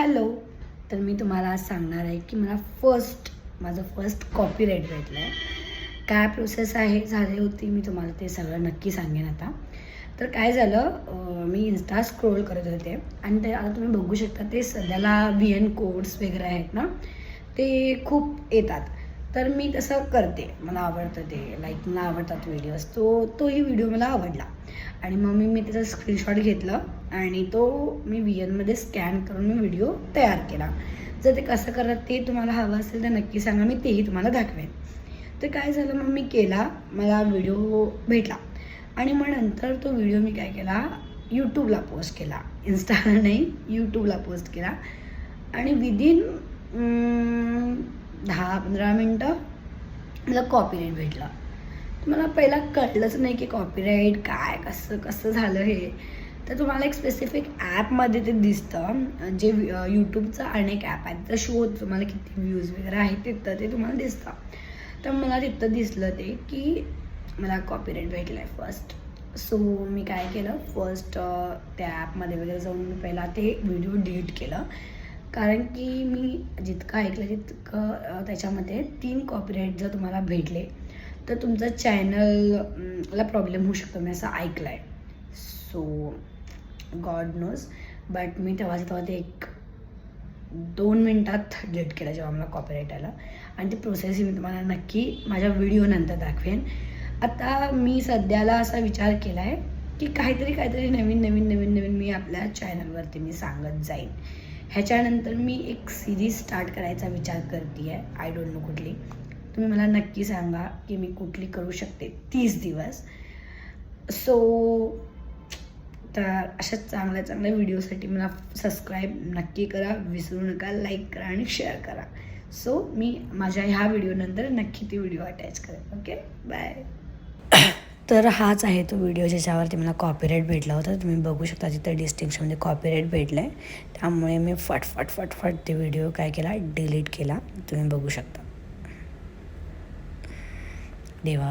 Hello. तर मी तुम्हाला आज सांगणार आहे की मला माझं फर्स्ट कॉपीराईट भेटलं आहे. काय प्रोसेस झाली होती मी तुम्हाला ते सगळं नक्की सांगेन आता. तर काय झालं, मी इन्स्टा स्क्रोल करत होते आणि ते आता तुम्ही बघू शकता ते सध्याला VN कोड्स वगैरे आहेत ना, ते खूप येतात. तर मी तसं करते, मला आवडतं ते, मला आवडतात व्हिडिओज. तोही व्हिडिओ मला आवडला आणि मग मी त्याचा स्क्रीनशॉट घेतलं आणि तो मी VNमध्ये स्कॅन करून मी व्हिडिओ तयार केला. जर ते कसं करत ते तुम्हाला हवं असेल तर नक्की सांगा, मी तेही तुम्हाला दाखवेन. तर काय झालं, मग मी केला, मला व्हिडिओ भेटला आणि मग नंतर तो व्हिडिओ मी काय केला, यूट्यूबला पोस्ट केला. इन्स्टाला नाही, यूट्यूबला पोस्ट केला आणि विदिन 10-15 मिनटं मला कॉपीराईट भेटलं. मला पहिला कळलंच नाही की कॉपीराईट काय, कसं कसं झालं हे. तर तुम्हाला एक स्पेसिफिक ॲपमध्ये ते दिसतं, जे यूट्यूबचं अनेक ॲप आहेत, तर शो तुम्हाला किती व्ह्यूज वगैरे आहेत तिथं ते तुम्हाला दिसतं. तर मला तिथं दिसलं ते की मला कॉपीराईट भेटलं आहे फर्स्ट. सो मी काय केलं, फर्स्ट त्या ॲपमध्ये वगैरे जाऊन मी पहिला ते व्हिडिओ डिलीट केलं. कारण की मी जितकं ऐकलं तितकं त्याच्यामध्ये 3 कॉपीराईट जर तुम्हाला भेटले तर तुमचं चॅनलला प्रॉब्लेम होऊ शकतो, मी असं ऐकलं आहे. सो गॉड नोज, बट मी तेव्हा ते 2 मिनटात डिलीट केलं जेव्हा मला कॉपीराईट आलं. आणि ती प्रोसेस मी तुम्हाला नक्की माझ्या व्हिडिओनंतर दाखवेन. आता मी सध्याला असा विचार केला आहे की काहीतरी नवीन मी आपल्या चॅनलवरती मी सांगत जाईन. ह्याच्यानंतर मी एक सिरीज स्टार्ट करायचा विचार करते आहे, आय डोंट नो कुठली. तुम्ही मला नक्की सांगा की मी कुठली करू शकते 30 दिवस. सो तर अशा चांगल्या व्हिडिओसाठी मला सबस्क्राईब नक्की करा, विसरू नका, लाईक करा आणि शेअर करा. सो मी माझ्या ह्या व्हिडिओनंतर नक्की ती व्हिडिओ अटॅच करेन. Okay, bye. तर हाच आहे तो व्हिडिओ ज्याच्यावरती मला कॉपीराईट भेटला होता. तुम्ही बघू शकता तिथं डिस्टिंक्शनमध्ये कॉपीराईट भेटलं आहे. त्यामुळे मी फट ते व्हिडिओ काय केला, डिलीट केला. तुम्ही बघू शकता. देवा.